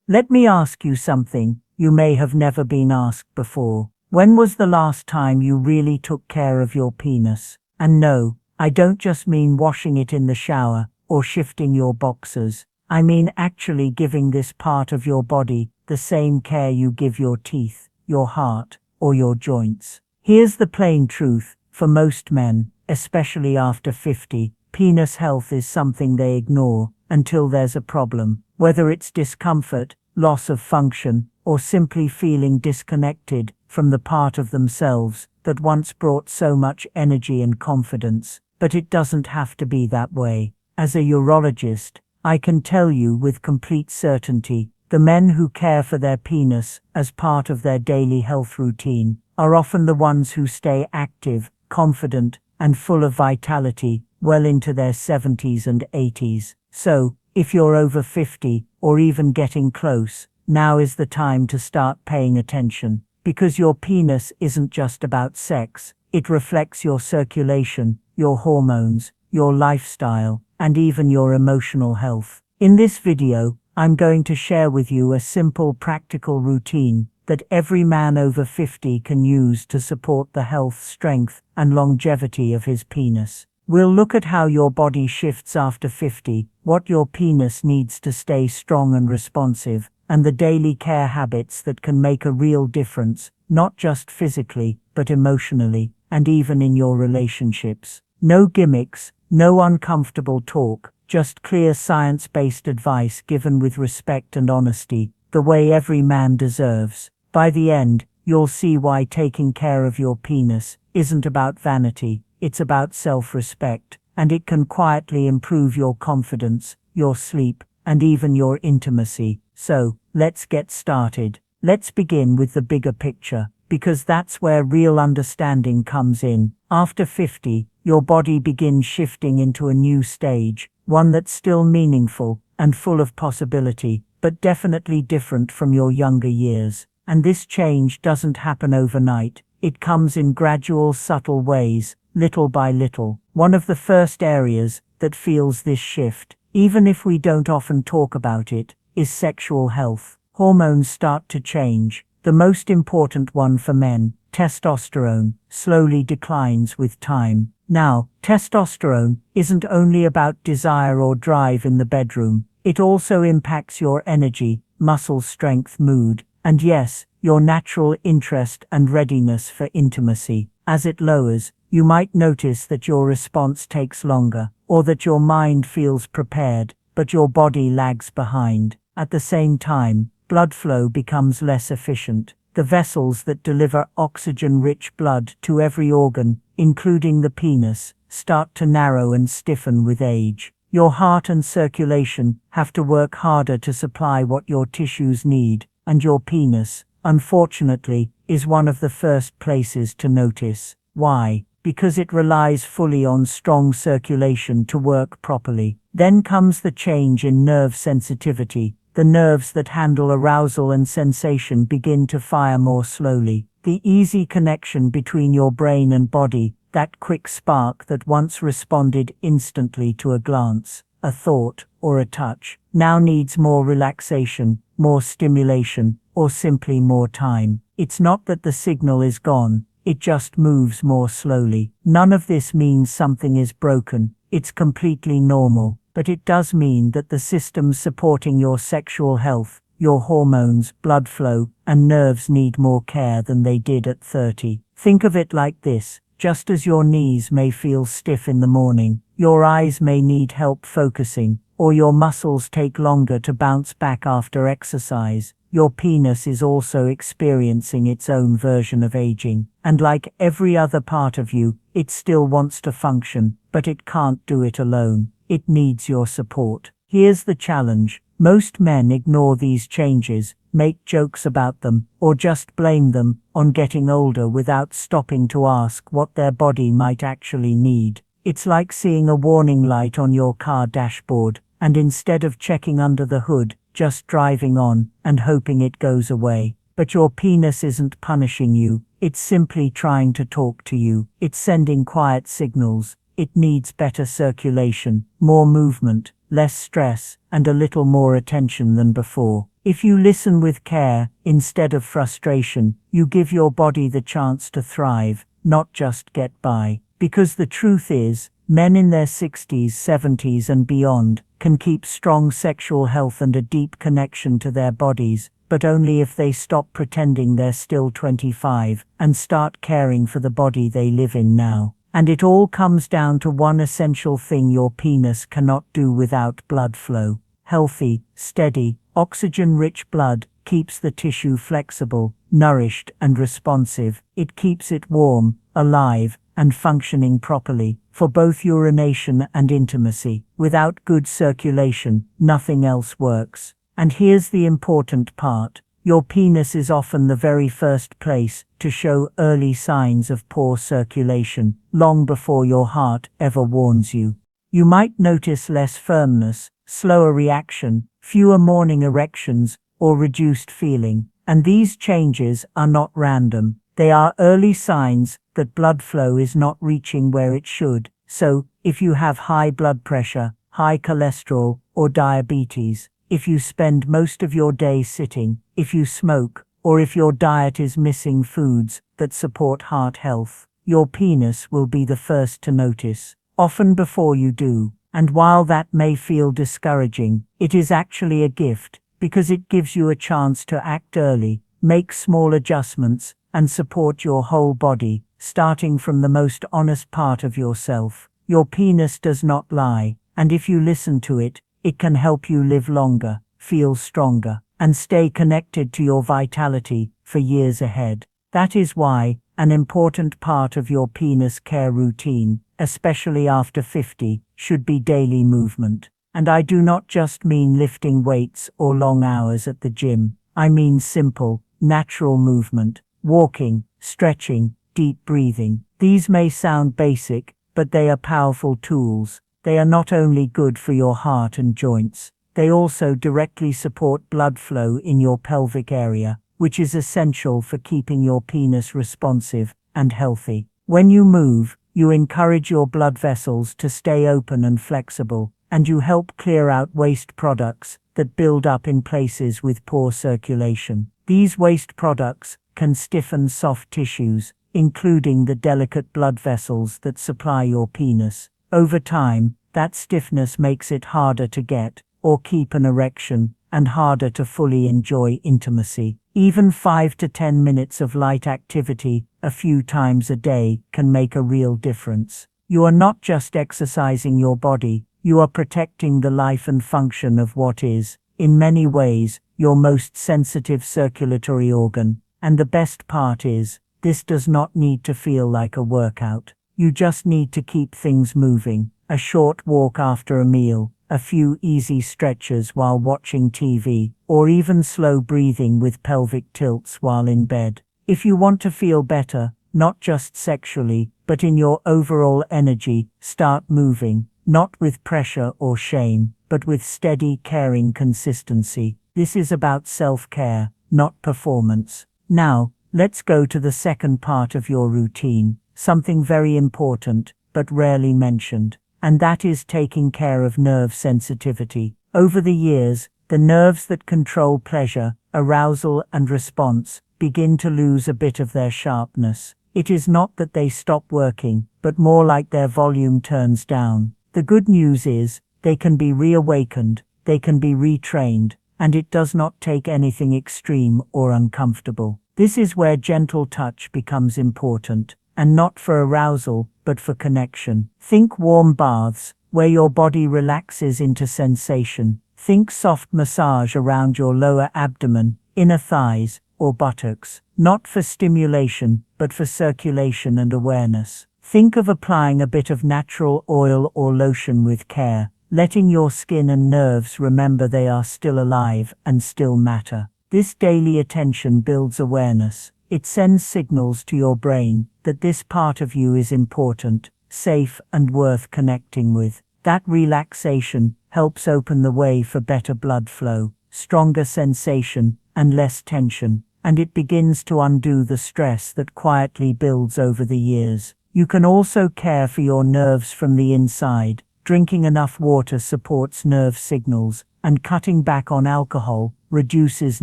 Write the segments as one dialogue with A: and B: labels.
A: Let me ask you something you may have never been asked before. When was the last time you really took care of your penis? And no, I don't just mean washing it in the shower or shifting your boxers. I mean actually giving this part of your body the same care you give your teeth, your heart, or your joints. Here's the plain truth: for most men, especially after 50, penis health is something they ignore until there's a problem. Whether it's discomfort, loss of function, or simply feeling disconnected from the part of themselves that once brought so much energy and confidence. But it doesn't have to be that way. As a urologist, I can tell you with complete certainty, the men who care for their penis as part of their daily health routine are often the ones who stay active, confident, and full of vitality well into their 70s and 80s. So, if you're over 50, or even getting close, now is the time to start paying attention. Because your penis isn't just about sex, it reflects your circulation, your hormones, your lifestyle, and even your emotional health. In this video, I'm going to share with you a simple, practical routine that every man over 50 can use to support the health, strength, and longevity of his penis. We'll look at how your body shifts after 50, what your penis needs to stay strong and responsive, and the daily care habits that can make a real difference, not just physically, but emotionally, and even in your relationships. No gimmicks, no uncomfortable talk, just clear science-based advice given with respect and honesty, the way every man deserves. By the end, you'll see why taking care of your penis isn't about vanity, it's about self-respect, and it can quietly improve your confidence, your sleep, and even your intimacy. So, let's get started. Let's begin with the bigger picture, because that's where real understanding comes in. After 50, your body begins shifting into a new stage, one that's still meaningful and full of possibility, but definitely different from your younger years. And this change doesn't happen overnight. It comes in gradual, subtle ways, little by little. One of the first areas that feels this shift, even if we don't often talk about it, is sexual health. Hormones start to change. The most important one for men, testosterone, slowly declines with time. Now, testosterone isn't only about desire or drive in the bedroom. It also impacts your energy, muscle strength, mood, and yes, your natural interest and readiness for intimacy. As it lowers, you might notice that your response takes longer, or that your mind feels prepared, but your body lags behind. At the same time, blood flow becomes less efficient. The vessels that deliver oxygen-rich blood to every organ, including the penis, start to narrow and stiffen with age. Your heart and circulation have to work harder to supply what your tissues need, and your penis, unfortunately, is one of the first places to notice. Why? Because it relies fully on strong circulation to work properly. Then comes the change in nerve sensitivity. The nerves that handle arousal and sensation begin to fire more slowly. The easy connection between your brain and body, that quick spark that once responded instantly to a glance, a thought, or a touch, now needs more relaxation, more stimulation, or simply more time. It's not that the signal is gone, it just moves more slowly. None of this means something is broken. It's completely normal. But it does mean that the systems supporting your sexual health, your hormones, blood flow, and nerves need more care than they did at 30. Think of it like this: just as your knees may feel stiff in the morning, your eyes may need help focusing, or your muscles take longer to bounce back after exercise, your penis is also experiencing its own version of aging. And like every other part of you, it still wants to function, but it can't do it alone. It needs your support. Here's the challenge. Most men ignore these changes, make jokes about them, or just blame them on getting older without stopping to ask what their body might actually need. It's like seeing a warning light on your car dashboard, and instead of checking under the hood, just driving on and hoping it goes away. But your penis isn't punishing you. It's simply trying to talk to you. It's sending quiet signals. It needs better circulation, more movement, less stress, and a little more attention than before. If you listen with care, instead of frustration, you give your body the chance to thrive, not just get by. Because the truth is, men in their 60s, 70s and beyond can keep strong sexual health and a deep connection to their bodies, but only if they stop pretending they're still 25 and start caring for the body they live in now. And it all comes down to one essential thing your penis cannot do without: blood flow. Healthy, steady, oxygen-rich blood keeps the tissue flexible, nourished and responsive. It keeps it warm, alive, and functioning properly for both urination and intimacy. Without good circulation, nothing else works. And here's the important part: your penis is often the very first place to show early signs of poor circulation, long before your heart ever warns you. You might notice less firmness, slower reaction, fewer morning erections, or reduced feeling. And these changes are not random. They are early signs that blood flow is not reaching where it should. So, if you have high blood pressure, high cholesterol, or diabetes, if you spend most of your day sitting, if you smoke, or if your diet is missing foods that support heart health, your penis will be the first to notice, often before you do. And while that may feel discouraging, it is actually a gift, because it gives you a chance to act early, make small adjustments, and support your whole body, starting from the most honest part of yourself. Your penis does not lie, and if you listen to it, it can help you live longer, feel stronger, and stay connected to your vitality for years ahead. That is why an important part of your penis care routine, especially after 50, should be daily movement. And I do not just mean lifting weights or long hours at the gym. I mean simple, natural movement, walking, stretching, deep breathing. These may sound basic, but they are powerful tools. They are not only good for your heart and joints, they also directly support blood flow in your pelvic area, which is essential for keeping your penis responsive and healthy. When you move, you encourage your blood vessels to stay open and flexible, and you help clear out waste products that build up in places with poor circulation. These waste products can stiffen soft tissues, including the delicate blood vessels that supply your penis. Over time, that stiffness makes it harder to get or keep an erection, and harder to fully enjoy intimacy. Even 5 to 10 minutes of light activity a few times a day can make a real difference. You are not just exercising your body, you are protecting the life and function of what is, in many ways, your most sensitive circulatory organ. And the best part is, this does not need to feel like a workout. You just need to keep things moving. A short walk after a meal, a few easy stretches while watching TV, or even slow breathing with pelvic tilts while in bed. If you want to feel better, not just sexually, but in your overall energy, start moving, not with pressure or shame, but with steady, caring consistency. This is about self-care, not performance. Now, let's go to the second part of your routine, something very important, but rarely mentioned. And that is taking care of nerve sensitivity. Over the years, the nerves that control pleasure, arousal, and response begin to lose a bit of their sharpness. It is not that they stop working, but more like their volume turns down. The good news is, they can be reawakened, they can be retrained, and it does not take anything extreme or uncomfortable. This is where gentle touch becomes important, and not for arousal, but for connection. Think warm baths, where your body relaxes into sensation. Think soft massage around your lower abdomen, inner thighs, or buttocks. Not for stimulation, but for circulation and awareness. Think of applying a bit of natural oil or lotion with care, letting your skin and nerves remember they are still alive and still matter. This daily attention builds awareness. It sends signals to your brain that this part of you is important, safe, and worth connecting with. That relaxation helps open the way for better blood flow, stronger sensation, and less tension, and it begins to undo the stress that quietly builds over the years. You can also care for your nerves from the inside. Drinking enough water supports nerve signals, and cutting back on alcohol reduces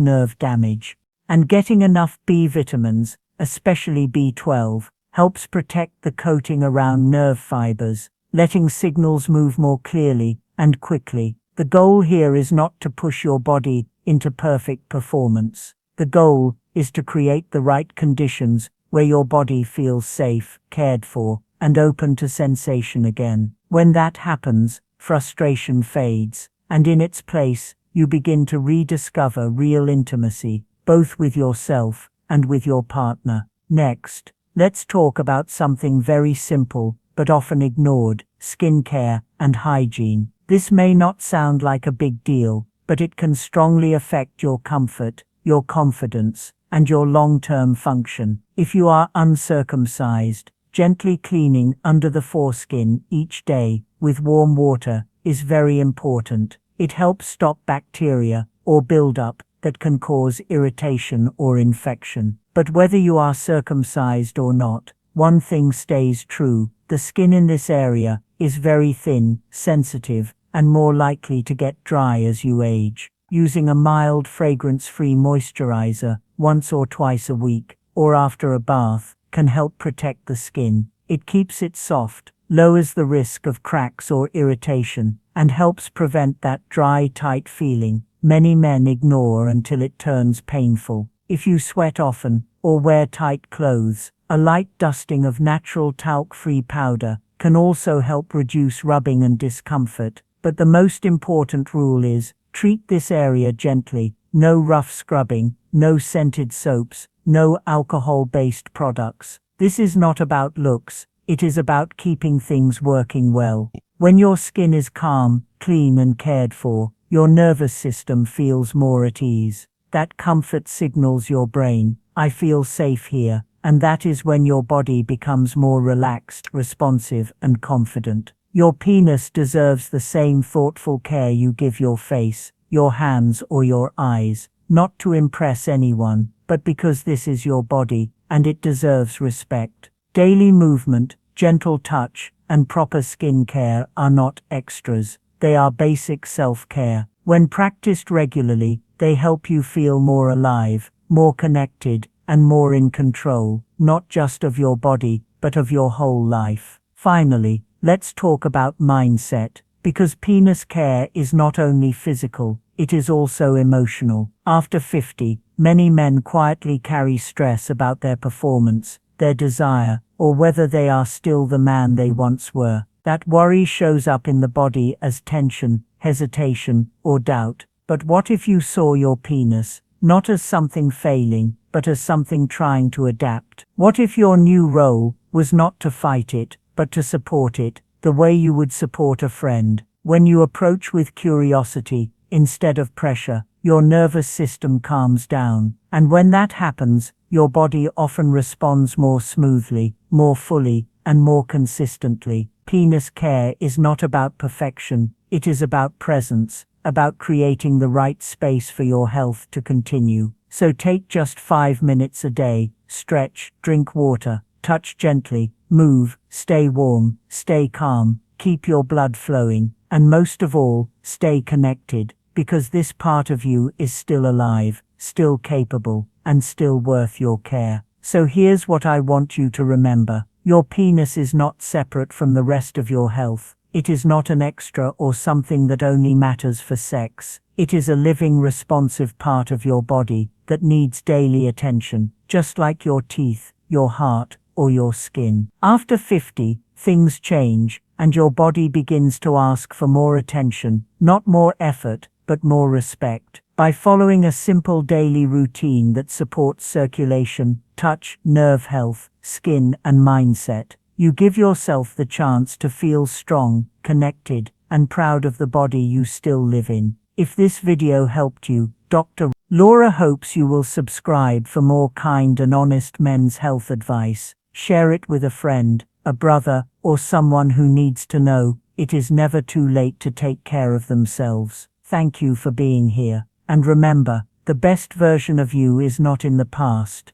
A: nerve damage. And getting enough B vitamins, especially B12, helps protect the coating around nerve fibers, letting signals move more clearly and quickly. The goal here is not to push your body into perfect performance. The goal is to create the right conditions where your body feels safe, cared for, and open to sensation again. When that happens, frustration fades, and in its place, you begin to rediscover real intimacy, both with yourself and with your partner. Next, let's talk about something very simple, but often ignored: skincare and hygiene. This may not sound like a big deal, but it can strongly affect your comfort, your confidence, and your long-term function. If you are uncircumcised, gently cleaning under the foreskin each day with warm water is very important. It helps stop bacteria or buildup that can cause irritation or infection. But whether you are circumcised or not, one thing stays true: the skin in this area is very thin, sensitive, and more likely to get dry as you age. Using a mild fragrance-free moisturizer once or twice a week, or after a bath, can help protect the skin. It keeps it soft, lowers the risk of cracks or irritation, and helps prevent that dry, tight feeling many men ignore until it turns painful. If you sweat often or wear tight clothes, a light dusting of natural talc-free powder can also help reduce rubbing and discomfort. But the most important rule is, treat this area gently. No rough scrubbing, no scented soaps, no alcohol-based products. This is not about looks, it is about keeping things working well. When your skin is calm, clean and cared for, your nervous system feels more at ease. That comfort signals your brain, I feel safe here, and that is when your body becomes more relaxed, responsive, and confident. Your penis deserves the same thoughtful care you give your face, your hands, or your eyes, not to impress anyone, but because this is your body, and it deserves respect. Daily movement, gentle touch, and proper skin care are not extras, they are basic self-care. When practiced regularly, they help you feel more alive, more connected, and more in control, not just of your body, but of your whole life. Finally, let's talk about mindset, because penis care is not only physical, it is also emotional. After 50, many men quietly carry stress about their performance, their desire, or whether they are still the man they once were. That worry shows up in the body as tension, hesitation, or doubt. But what if you saw your penis, not as something failing, but as something trying to adapt? What if your new role was not to fight it, but to support it, the way you would support a friend? When you approach with curiosity, instead of pressure, your nervous system calms down. And when that happens, your body often responds more smoothly, more fully, and more consistently. Penis care is not about perfection, it is about presence, about creating the right space for your health to continue. So take just 5 minutes a day, stretch, drink water, touch gently, move, stay warm, stay calm, keep your blood flowing, and most of all, stay connected, because this part of you is still alive, still capable, and still worth your care. So here's what I want you to remember. Your penis is not separate from the rest of your health. It is not an extra or something that only matters for sex. It is a living, responsive part of your body that needs daily attention, just like your teeth, your heart, or your skin. After 50, things change, and your body begins to ask for more attention, not more effort, but more respect. By following a simple daily routine that supports circulation, touch, nerve health, skin, and mindset, you give yourself the chance to feel strong, connected, and proud of the body you still live in. If this video helped you, Dr. Laura hopes you will subscribe for more kind and honest men's health advice. Share it with a friend, a brother, or someone who needs to know it is never too late to take care of themselves. Thank you for being here. And remember, the best version of you is not in the past,